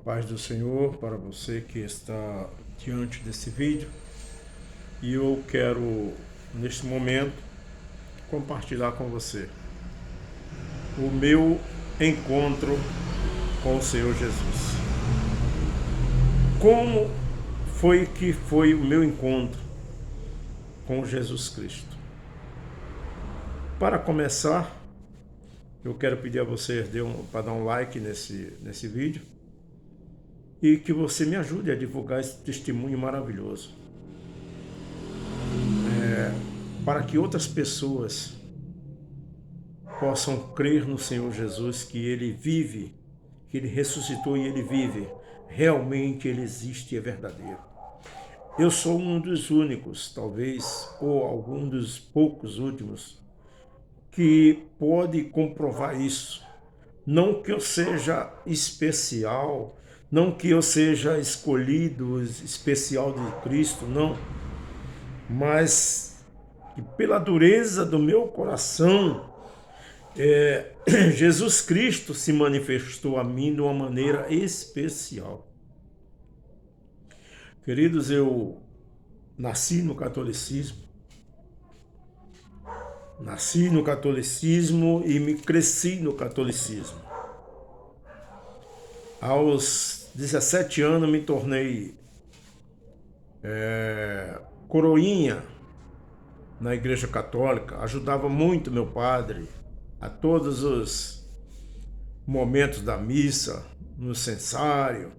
paz do Senhor para você que está diante desse vídeo. E eu quero, neste momento, compartilhar com você o meu encontro com o Senhor Jesus. Como foi o meu encontro com Jesus Cristo? Para começar, eu quero pedir a você para dar um like nesse vídeo e que você me ajude a divulgar esse testemunho maravilhoso, para que outras pessoas possam crer no Senhor Jesus, que Ele vive, que Ele ressuscitou e Ele vive. Realmente Ele existe e é verdadeiro. Eu sou um dos únicos, talvez, ou algum dos poucos últimos, que pode comprovar isso. Não que eu seja especial, não que eu seja escolhido especial de Cristo, não. Mas que pela dureza do meu coração, Jesus Cristo se manifestou a mim de uma maneira especial. Queridos, eu nasci no catolicismo e me cresci no catolicismo. Aos 17 anos me tornei coroinha na Igreja Católica, ajudava muito meu padre a todos os momentos da missa, no censário,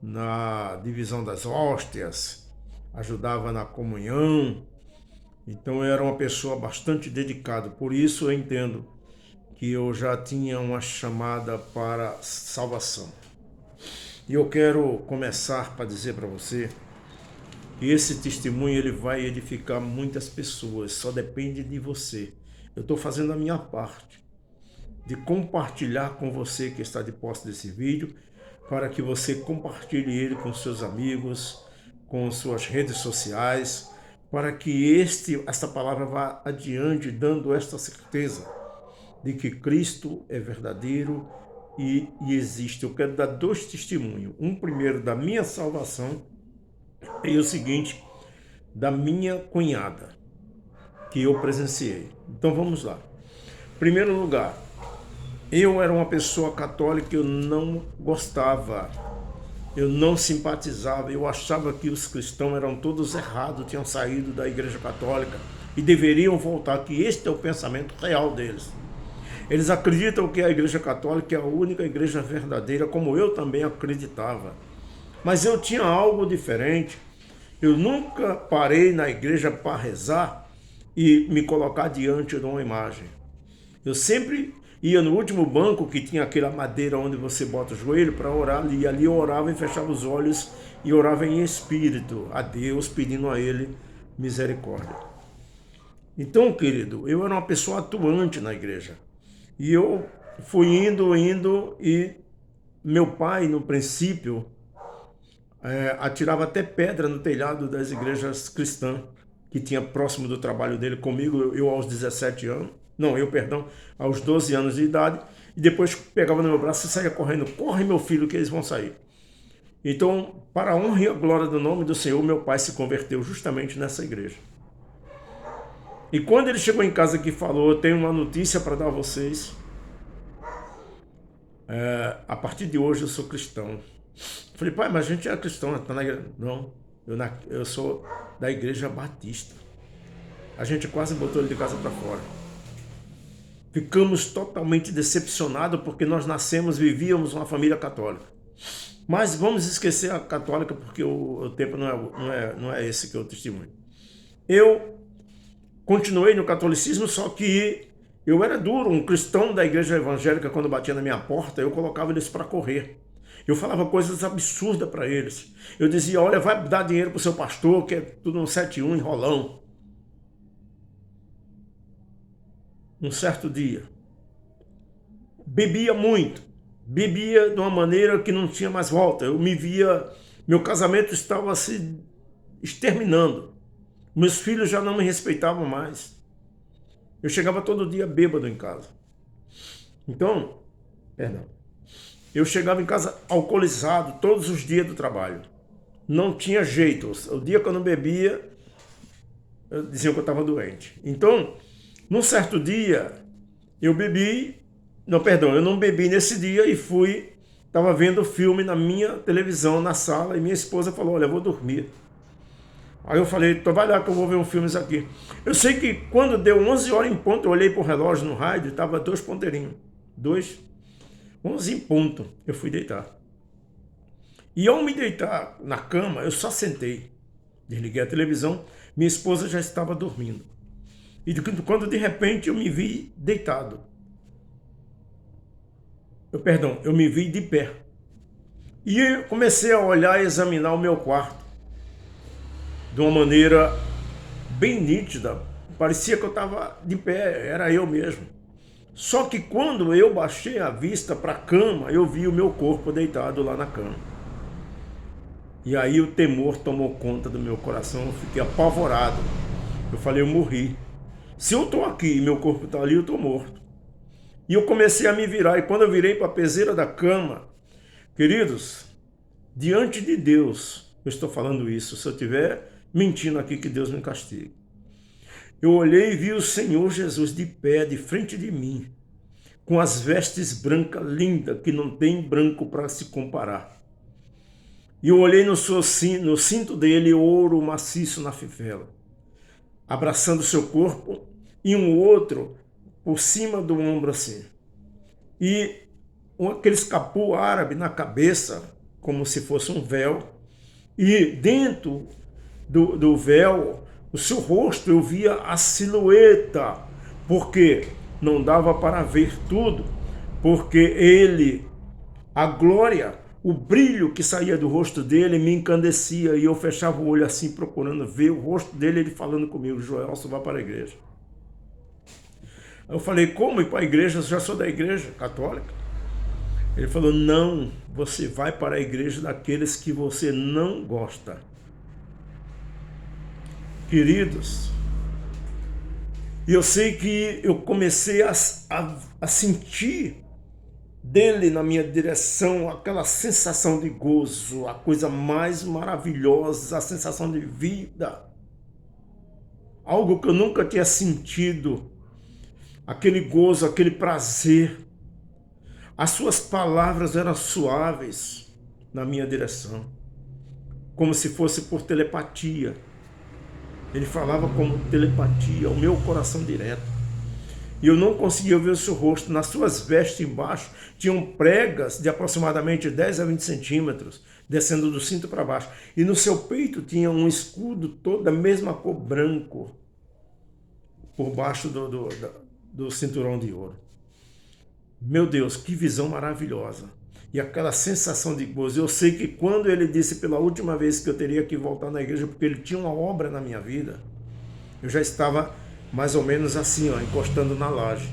na divisão das hóstias, ajudava na comunhão. Então eu era uma pessoa bastante dedicada, por isso eu entendo que eu já tinha uma chamada para salvação. E eu quero começar para dizer para você que esse testemunho ele vai edificar muitas pessoas, só depende de você. Eu estou fazendo a minha parte de compartilhar com você que está de posse desse vídeo, para que você compartilhe ele com seus amigos, com suas redes sociais, para que esta palavra vá adiante, dando esta certeza de que Cristo é verdadeiro e existe. Eu quero dar dois testemunhos. Um primeiro da minha salvação e o seguinte, da minha cunhada, que eu presenciei. Então vamos lá. Em primeiro lugar, eu era uma pessoa católica, eu não gostava, eu não simpatizava, eu achava que os cristãos eram todos errados, tinham saído da Igreja Católica e deveriam voltar, que este é o pensamento real deles. Eles acreditam que a Igreja Católica é a única igreja verdadeira, como eu também acreditava. Mas eu tinha algo diferente. Eu nunca parei na igreja para rezar e me colocar diante de uma imagem. Eu sempre ia no último banco, que tinha aquela madeira onde você bota o joelho para orar, e ali eu orava e fechava os olhos e orava em espírito a Deus, pedindo a Ele misericórdia. Então, querido, eu era uma pessoa atuante na igreja. E eu fui indo, e meu pai, no princípio, atirava até pedra no telhado das igrejas cristãs que tinha próximo do trabalho dele comigo, eu aos 17 anos, aos 12 anos de idade, e depois pegava no meu braço e saía correndo, corre meu filho que eles vão sair. Então, para a honra e a glória do nome do Senhor, meu pai se converteu justamente nessa igreja. E quando ele chegou em casa que falou, eu tenho uma notícia para dar a vocês, a partir de hoje eu sou cristão. Falei, pai, mas a gente é cristão, tá na igreja. Não, eu sou da Igreja Batista. A gente quase botou ele de casa para fora. Ficamos totalmente decepcionados porque nós vivíamos uma família católica. Mas vamos esquecer a católica porque o tempo não é esse que eu testemunho. Eu continuei no catolicismo, só que eu era duro, um cristão da igreja evangélica, quando batia na minha porta, eu colocava eles para correr. Eu falava coisas absurdas para eles. Eu dizia, olha, vai dar dinheiro para o seu pastor, que é tudo um 71 enrolão. Um certo dia, bebia muito, bebia de uma maneira que não tinha mais volta. Eu me via, meu casamento estava se exterminando. Meus filhos já não me respeitavam mais. Eu chegava todo dia bêbado em casa. Então, Eu chegava em casa alcoolizado todos os dias do trabalho. Não tinha jeito. O dia que eu não bebia, eu dizia que eu estava doente. Então, num certo dia, eu bebi. Não, perdão, eu não bebi nesse dia e fui. Estava vendo filme na minha televisão, na sala, e minha esposa falou: olha, eu vou dormir. Aí eu falei: então vai lá que eu vou ver um filme aqui. Eu sei que quando deu 11 horas em ponto, eu olhei para o relógio no rádio, estava 2 ponteirinhos. 11 em ponto, eu fui deitar. E ao me deitar na cama, eu só sentei. Desliguei a televisão, minha esposa já estava dormindo. E quando de repente eu me vi deitado. Eu me vi de pé. E eu comecei a olhar e examinar o meu quarto. De uma maneira bem nítida. Parecia que eu estava de pé, era eu mesmo. Só que quando eu baixei a vista para a cama, eu vi o meu corpo deitado lá na cama. E aí o temor tomou conta do meu coração, eu fiquei apavorado. Eu falei: eu morri. Se eu estou aqui e meu corpo está ali, eu estou morto. E eu comecei a me virar, e quando eu virei para a peseira da cama, queridos, diante de Deus, eu estou falando isso, se eu estiver mentindo aqui, que Deus me castigue. Eu olhei e vi o Senhor Jesus de pé, de frente de mim, com as vestes brancas lindas, que não tem branco para se comparar. E eu olhei no cinto dele, ouro maciço na fivela, abraçando seu corpo, e um outro por cima do ombro assim. E aquele escapu árabe na cabeça, como se fosse um véu. E dentro do véu, o seu rosto, eu via a silhueta, porque não dava para ver tudo, porque ele, a glória, o brilho que saía do rosto dele me encandecia, e eu fechava o olho assim, procurando ver o rosto dele, ele falando comigo: Joelson, vá para a igreja. Eu falei: como ir para a igreja? Eu já sou da igreja católica. Ele falou: não, você vai para a igreja daqueles que você não gosta. Queridos, e eu sei que eu comecei a sentir dele na minha direção aquela sensação de gozo, a coisa mais maravilhosa, a sensação de vida. Algo que eu nunca tinha sentido. Aquele gozo, aquele prazer. As suas palavras eram suaves na minha direção, como se fosse por telepatia. Ele falava como telepatia, ao meu coração direto. E eu não conseguia ver o seu rosto. Nas suas vestes embaixo tinham pregas de aproximadamente 10 a 20 centímetros, descendo do cinto para baixo. E no seu peito tinha um escudo todo da mesma cor, branco, por baixo do cinturão de ouro. Meu Deus, que visão maravilhosa. E aquela sensação de gozo. Eu sei que quando ele disse pela última vez que eu teria que voltar na igreja, porque ele tinha uma obra na minha vida, eu já estava mais ou menos assim, encostando na laje.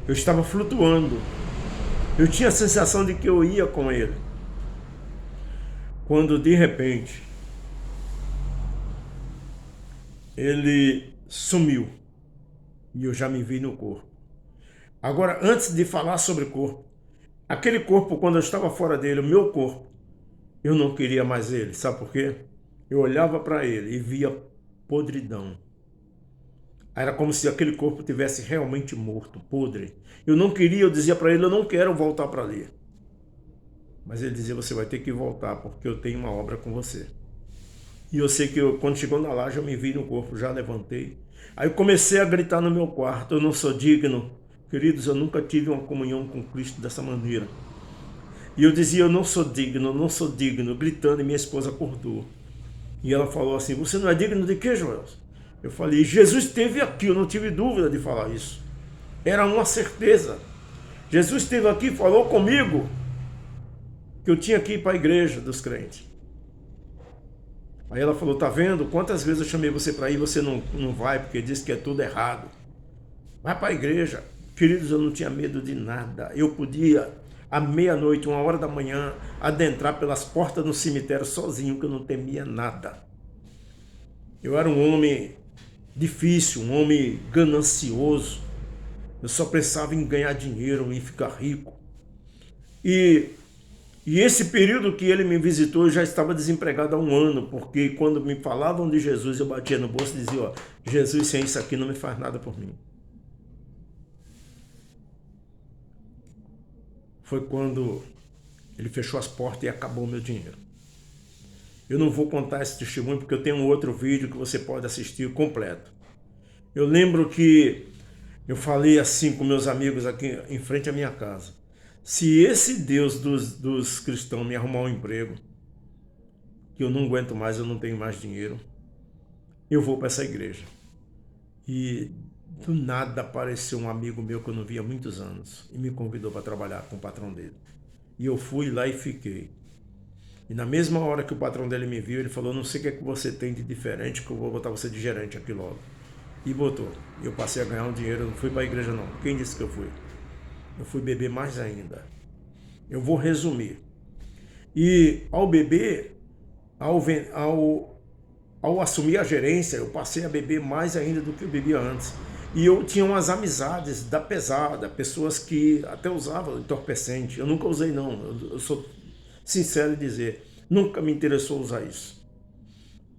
Eu estava flutuando. Eu tinha a sensação de que eu ia com ele. Quando de repente ele sumiu. E eu já me vi no corpo. Agora, antes de falar sobre corpo, aquele corpo, quando eu estava fora dele, o meu corpo, eu não queria mais ele. Sabe por quê? Eu olhava para ele e via podridão. Era como se aquele corpo tivesse realmente morto, podre. Eu não queria, eu dizia para ele: eu não quero voltar para ali. Mas ele dizia: você vai ter que voltar, porque eu tenho uma obra com você. E eu sei que quando chegou na laje, eu me vi no corpo, já levantei. Aí eu comecei a gritar no meu quarto: eu não sou digno. Queridos, eu nunca tive uma comunhão com Cristo dessa maneira. E eu dizia: eu não sou digno, gritando, e minha esposa acordou. E ela falou assim: você não é digno de quê, Joelson? Eu falei: Jesus esteve aqui, eu não tive dúvida de falar isso. Era uma certeza. Jesus esteve aqui, falou comigo que eu tinha que ir para a igreja dos crentes. Aí ela falou: tá vendo? Quantas vezes eu chamei você para ir, você não vai, porque diz que é tudo errado. Vai para a igreja. Queridos, eu não tinha medo de nada. Eu podia, à meia-noite, 1h da manhã, adentrar pelas portas do cemitério sozinho, que eu não temia nada. Eu era um homem difícil, um homem ganancioso. Eu só pensava em ganhar dinheiro, em ficar rico. E, e esse período que ele me visitou, eu já estava desempregado há um ano, porque quando me falavam de Jesus, eu batia no bolso e dizia, ó, Jesus sem isso aqui não me faz nada por mim. Foi quando ele fechou as portas e acabou o meu dinheiro. Eu não vou contar esse testemunho porque eu tenho um outro vídeo que você pode assistir completo. Eu lembro que eu falei assim com meus amigos aqui em frente à minha casa. Se esse Deus dos cristãos me arrumar um emprego, que eu não aguento mais, eu não tenho mais dinheiro, eu vou para essa igreja. E do nada apareceu um amigo meu que eu não via há muitos anos e me convidou para trabalhar com o patrão dele. E eu fui lá e fiquei. E na mesma hora que o patrão dele me viu, ele falou, não sei o que é que você tem de diferente, que eu vou botar você de gerente aqui logo. E botou. E eu passei a ganhar um dinheiro, eu não fui para a igreja não. Quem disse que eu fui? Eu fui beber mais ainda. Eu vou resumir. E ao beber, ao assumir a gerência, eu passei a beber mais ainda do que eu bebia antes. E eu tinha umas amizades da pesada, pessoas que até usavam entorpecente. Eu nunca usei não, eu sou sincero em dizer, nunca me interessou usar isso.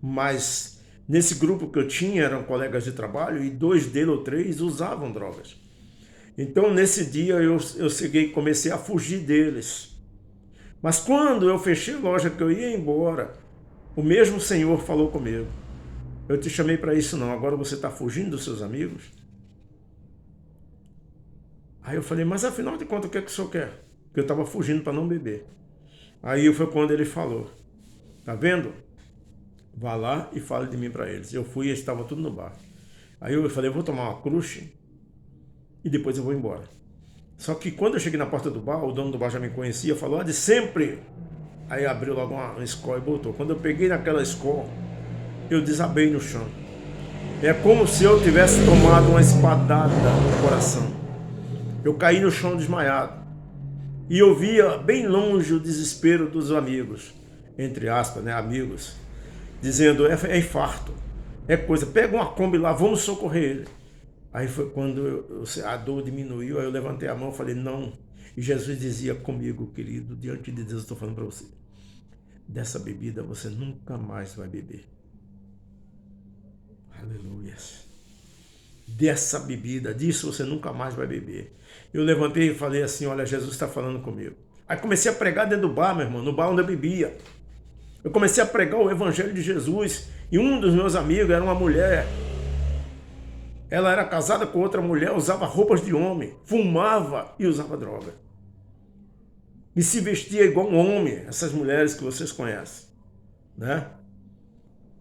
Mas nesse grupo que eu tinha, eram colegas de trabalho, e 2 deles ou 3 usavam drogas. Então nesse dia eu comecei a fugir deles. Mas quando eu fechei a loja que eu ia embora, o mesmo Senhor falou comigo. Eu te chamei para isso não, agora você está fugindo dos seus amigos? Aí eu falei, mas afinal de contas o que é que o senhor quer? Porque eu estava fugindo para não beber. Aí foi quando ele falou, tá vendo? Vá lá e fale de mim para eles. Eu fui e estava tudo no bar. Aí eu falei, eu vou tomar uma crush e depois eu vou embora. Só que quando eu cheguei na porta do bar, o dono do bar já me conhecia, falou, de sempre. Aí abriu logo uma escola e botou. Quando eu peguei naquela escola, eu desabei no chão. É como se eu tivesse tomado uma espadada no coração. Eu caí no chão desmaiado. E eu via bem longe o desespero dos amigos, entre aspas, né, amigos, dizendo, é infarto, é coisa, pega uma Kombi lá, vamos socorrer ele. Aí foi quando a dor diminuiu, aí eu levantei a mão e falei, não. E Jesus dizia comigo, querido, diante de Deus eu estou falando para você, dessa bebida você nunca mais vai beber. Aleluia. Dessa bebida, disso você nunca mais vai beber. Eu levantei e falei assim, olha, Jesus está falando comigo. Aí comecei a pregar dentro do bar, meu irmão, no bar onde eu bebia. Eu comecei a pregar o evangelho de Jesus e um dos meus amigos era uma mulher. Ela era casada com outra mulher, usava roupas de homem, fumava e usava droga. E se vestia igual um homem, essas mulheres que vocês conhecem, né?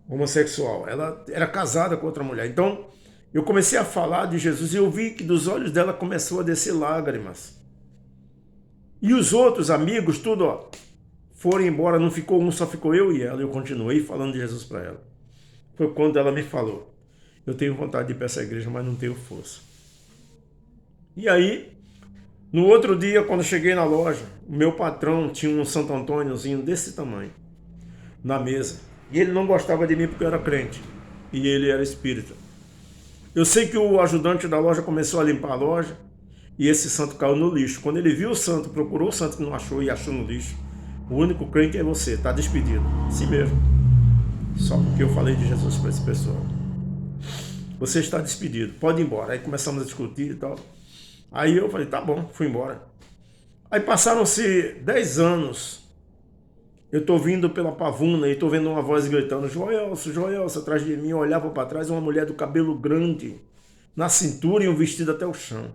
Homossexual. Ela era casada com outra mulher. Então, eu comecei a falar de Jesus e eu vi que dos olhos dela começou a descer lágrimas. E os outros amigos, tudo, ó, foram embora, não ficou um, só ficou eu e ela. Eu continuei falando de Jesus para ela. Foi quando ela me falou, eu tenho vontade de ir para essa igreja, mas não tenho força. E aí, no outro dia, quando eu cheguei na loja, o meu patrão tinha um Santo Antôniozinho desse tamanho, na mesa. E ele não gostava de mim porque eu era crente. E ele era espírita. Eu sei que o ajudante da loja começou a limpar a loja e esse santo caiu no lixo. Quando ele viu o santo, procurou o santo que não achou e achou no lixo. O único crente é você, está despedido. Assim mesmo. Só porque eu falei de Jesus para esse pessoal. Você está despedido, pode ir embora. Aí começamos a discutir e tal. Aí eu falei, tá bom, fui embora. Aí passaram-se 10 anos. Eu estou vindo pela Pavuna e estou vendo uma voz gritando, Joelso, Joelso, atrás de mim. Eu olhava para trás, uma mulher do cabelo grande, na cintura e um vestido até o chão.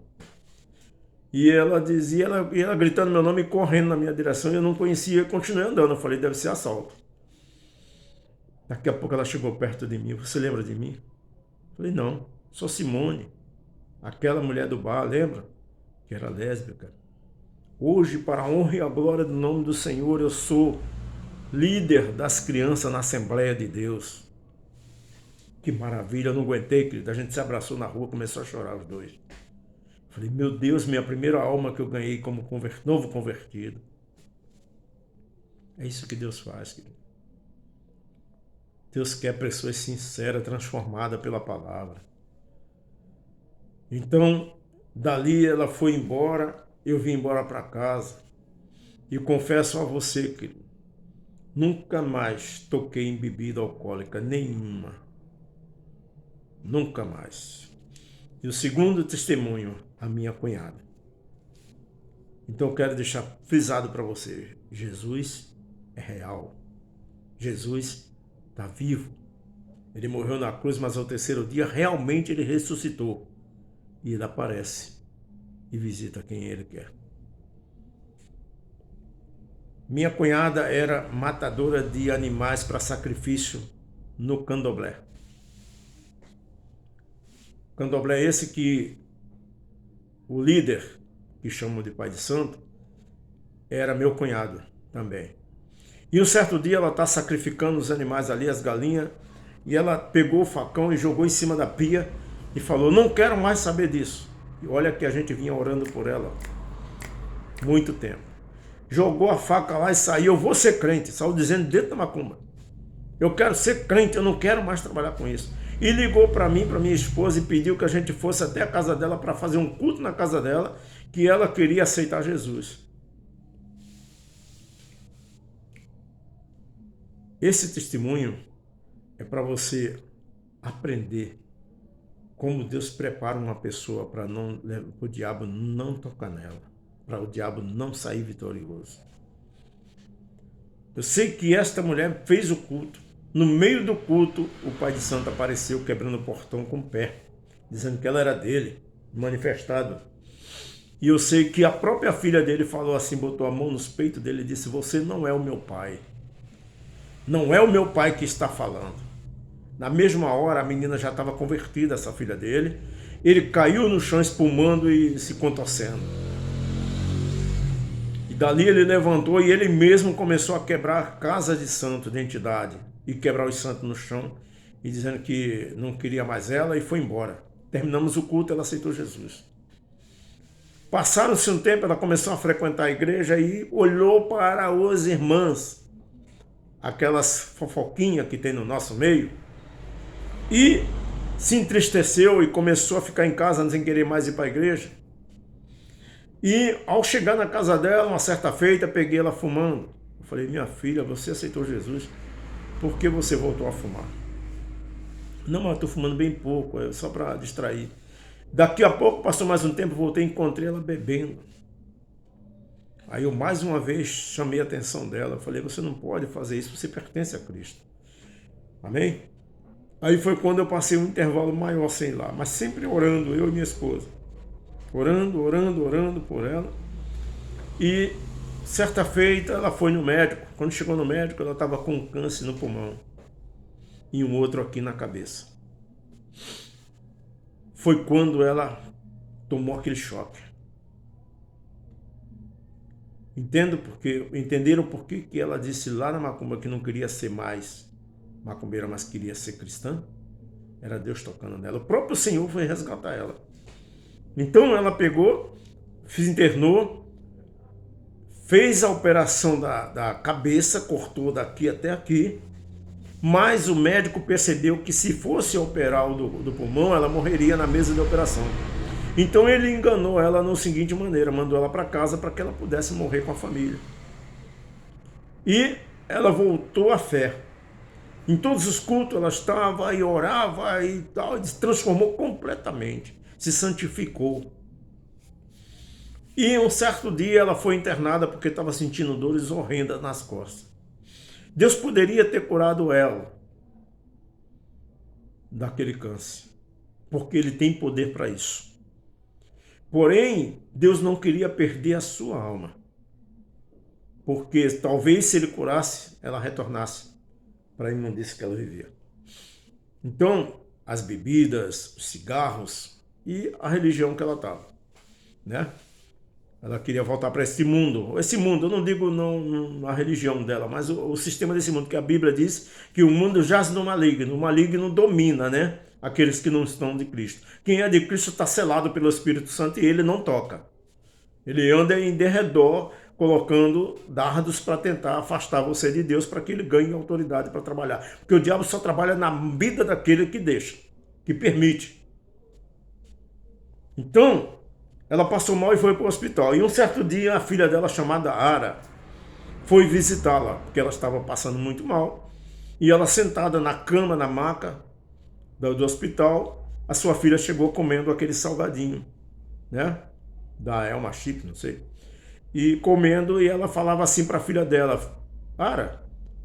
E ela dizia, ela gritando meu nome e correndo na minha direção, e eu não conhecia, eu continuei andando. Eu falei, deve ser assalto. Daqui a pouco ela chegou perto de mim, você lembra de mim? Eu falei, não, sou Simone, aquela mulher do bar, lembra? Que era lésbica. Hoje, para a honra e a glória do nome do Senhor, eu sou líder das crianças na Assembleia de Deus. Que maravilha, eu não aguentei, querido. A gente se abraçou na rua, começou a chorar os dois. Falei, meu Deus, minha primeira alma que eu ganhei como novo convertido. É isso que Deus faz, querido. Deus quer pessoas sinceras, transformadas pela palavra. Então, dali ela foi embora, eu vim embora para casa. E confesso a você, querido, nunca mais toquei em bebida alcoólica nenhuma. Nunca mais. E o segundo testemunho, a minha cunhada. Então eu quero deixar frisado para você, Jesus é real. Jesus está vivo. Ele morreu na cruz, mas ao terceiro dia realmente ele ressuscitou. E ele aparece e visita quem ele quer. Minha cunhada era matadora de animais para sacrifício no candomblé. Candomblé é esse que o líder, que chamam de pai de santo, era meu cunhado também. E um certo dia ela está sacrificando os animais ali, as galinhas, e ela pegou o facão e jogou em cima da pia e falou, não quero mais saber disso. E olha que a gente vinha orando por ela muito tempo. Jogou a faca lá e saiu, eu vou ser crente, saiu dizendo dentro da macumba. Eu quero ser crente, eu não quero mais trabalhar com isso. E ligou para mim, para minha esposa, e pediu que a gente fosse até a casa dela para fazer um culto na casa dela, que ela queria aceitar Jesus. Esse testemunho é para você aprender como Deus prepara uma pessoa para o diabo não tocar nela, para o diabo não sair vitorioso. Eu sei que esta mulher fez o culto. No meio do culto, o pai de santo apareceu quebrando o portão com o pé, dizendo que ela era dele, manifestado. E eu sei que a própria filha dele falou assim, botou a mão nos peitos dele e disse, você não é o meu pai. Não é o meu pai que está falando. Na mesma hora, a menina já estava convertida, essa filha dele. Ele caiu no chão espumando e se contorcendo. E dali ele levantou e ele mesmo começou a quebrar a casa de santo, de entidade. E quebrar os santos no chão. E dizendo que não queria mais ela e foi embora. Terminamos o culto, ela aceitou Jesus. Passaram-se um tempo, ela começou a frequentar a igreja e olhou para os irmãs. Aquelas fofoquinhas que tem no nosso meio. E se entristeceu e começou a ficar em casa sem querer mais ir para a igreja. E ao chegar na casa dela, uma certa feita, peguei ela fumando. Eu falei, minha filha, você aceitou Jesus, por que você voltou a fumar? Não, mas eu estou fumando bem pouco, é só para distrair. Daqui a pouco, passou mais um tempo, voltei e encontrei ela bebendo. Aí eu mais uma vez chamei a atenção dela, falei, você não pode fazer isso, você pertence a Cristo. Amém? Aí foi quando eu passei um intervalo maior sem ir lá, mas sempre orando, eu e minha esposa. Orando por ela. E certa feita ela foi no médico. Quando chegou no médico, ela estava com câncer no pulmão. E um outro aqui na cabeça. Foi quando ela tomou aquele choque. Entenderam por que ela disse lá na macumba que não queria ser mais macumbeira, mas queria ser cristã? Era Deus tocando nela. O próprio Senhor foi resgatar ela. Então ela pegou, internou, fez a operação da cabeça, cortou daqui até aqui, mas o médico percebeu que se fosse operar o do pulmão, ela morreria na mesa de operação. Então ele enganou ela na seguinte maneira, mandou ela para casa para que ela pudesse morrer com a família. E ela voltou à fé. Em todos os cultos ela estava e orava e tal, e se transformou completamente, se santificou. E um certo dia ela foi internada porque estava sentindo dores horrendas nas costas. Deus poderia ter curado ela daquele câncer, porque Ele tem poder para isso. Porém, Deus não queria perder a sua alma, porque talvez se Ele curasse, ela retornasse para a imundícia que ela vivia. Então, as bebidas, os cigarros e a religião que ela estava, né? Ela queria voltar para esse mundo. Esse mundo, eu não digo não a religião dela, mas o sistema desse mundo, que a Bíblia diz que o mundo jaz no maligno. O maligno domina, né? Aqueles que não estão de Cristo. Quem é de Cristo está selado pelo Espírito Santo e ele não toca. Ele anda em derredor, colocando dardos para tentar afastar você de Deus, para que ele ganhe autoridade para trabalhar. Porque o diabo só trabalha na vida daquele que deixa, que permite. Então, ela passou mal e foi para o hospital. E um certo dia, a filha dela, chamada Ara, foi visitá-la, porque ela estava passando muito mal. E ela sentada na cama, na maca do hospital, a sua filha chegou comendo aquele salgadinho, né? Da Elma Chip, não sei. E comendo, e ela falava assim para a filha dela: Para,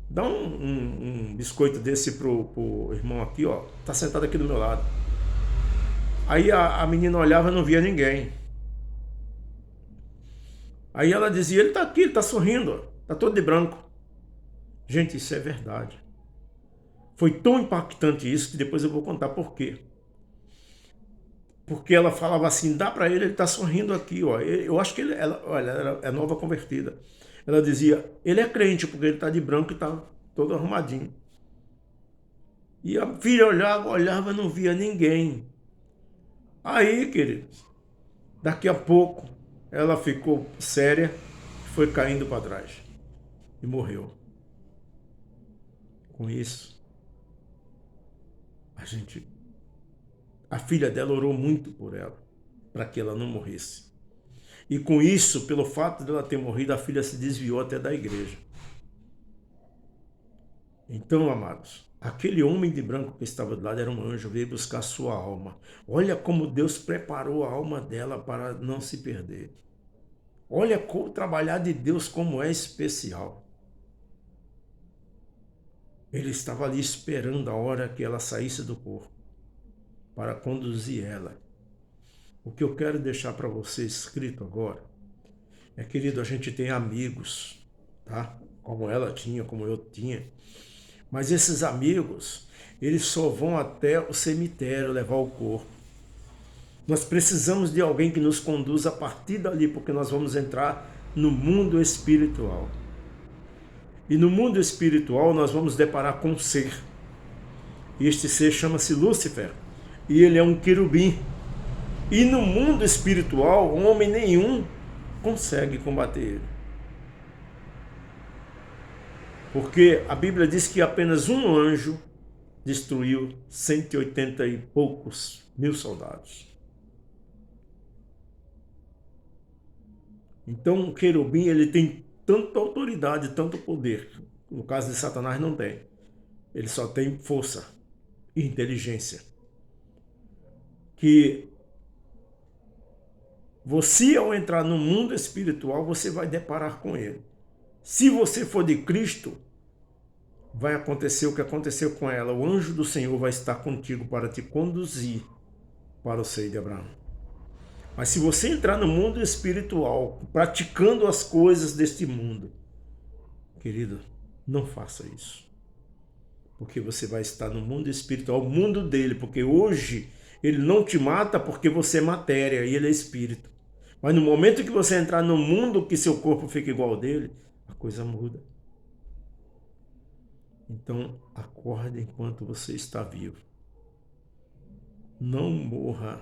dá um biscoito desse pro irmão aqui, ó. Tá sentado aqui do meu lado. Aí a menina olhava e não via ninguém. Aí ela dizia: ele tá aqui, ele tá sorrindo, ó, tá todo de branco. Gente, isso é verdade. Foi tão impactante isso que depois eu vou contar por quê. Porque ela falava assim: dá para ele tá sorrindo aqui, ó. Eu acho que ela é nova convertida. Ela dizia: ele é crente porque ele tá de branco e tá todo arrumadinho. E a filha olhava, não via ninguém. Aí, queridos, daqui a pouco ela ficou séria, foi caindo para trás e morreu. Com isso, a filha dela orou muito por ela, para que ela não morresse. E com isso, pelo fato dela ter morrido, a filha se desviou até da igreja. Então, amados, aquele homem de branco que estava do lado era um anjo, veio buscar sua alma. Olha como Deus preparou a alma dela para não se perder. Olha como o trabalhar de Deus como é especial. Ele estava ali esperando a hora que ela saísse do corpo para conduzir ela. O que eu quero deixar para você escrito agora é, querido, a gente tem amigos, tá? Como ela tinha, como eu tinha. Mas esses amigos, eles só vão até o cemitério levar o corpo. Nós precisamos de alguém que nos conduza a partir dali, porque nós vamos entrar no mundo espiritual. E no mundo espiritual nós vamos deparar com um ser. E este ser chama-se Lúcifer. E ele é um querubim. E no mundo espiritual, homem nenhum consegue combater ele. Porque a Bíblia diz que apenas um anjo destruiu 180 e poucos mil soldados. Então o querubim, ele tem tanta autoridade, tanto poder. No caso de Satanás não tem. Ele só tem força e inteligência. Que você, ao entrar no mundo espiritual, você vai deparar com ele. Se você for de Cristo, vai acontecer o que aconteceu com ela. O anjo do Senhor vai estar contigo para te conduzir para o seio de Abraão. Mas se você entrar no mundo espiritual, praticando as coisas deste mundo, querido, não faça isso. Porque você vai estar no mundo espiritual, o mundo dele. Porque hoje ele não te mata porque você é matéria e ele é espírito. Mas no momento que você entrar no mundo que seu corpo fica igual ao dele, a coisa muda. Então, acorde enquanto você está vivo. Não morra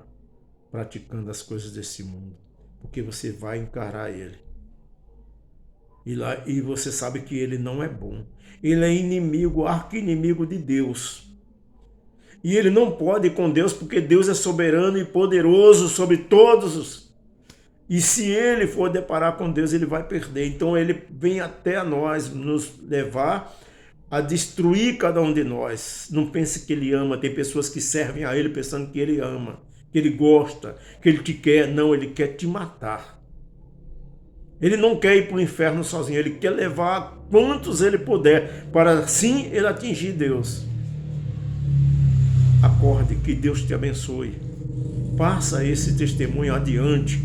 praticando as coisas desse mundo, porque você vai encarar ele. E você sabe que ele não é bom. Ele é inimigo, arqui-inimigo de Deus. E ele não pode ir com Deus, porque Deus é soberano e poderoso sobre todos. E se ele for deparar com Deus, ele vai perder. Então ele vem até a nós, nos levar a destruir cada um de nós. Não pense que ele ama. Tem pessoas que servem a ele pensando que ele ama, que ele gosta, que ele te quer. Não, ele quer te matar. Ele não quer ir para o inferno sozinho. Ele quer levar quantos ele puder, para assim ele atingir Deus. Acorde, que Deus te abençoe. Passa esse testemunho adiante.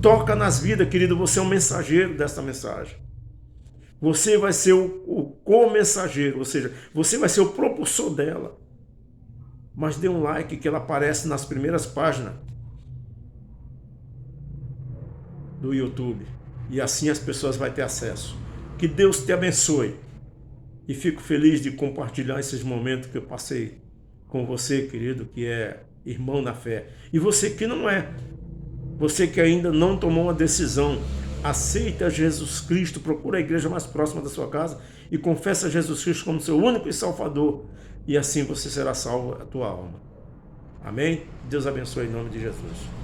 Toca nas vidas, querido. Você é um mensageiro desta mensagem. Você vai ser o co-mensageiro, ou seja, você vai ser o propulsor dela. Mas dê um like, que ela aparece nas primeiras páginas do YouTube. E assim as pessoas vão ter acesso. Que Deus te abençoe. E fico feliz de compartilhar esses momentos que eu passei com você, querido, que é irmão na fé. E você que não é. Você que ainda não tomou uma decisão, aceita Jesus Cristo, procura a igreja mais próxima da sua casa e confessa Jesus Cristo como seu único e salvador. E assim você será salvo a tua alma. Amém? Deus abençoe em nome de Jesus.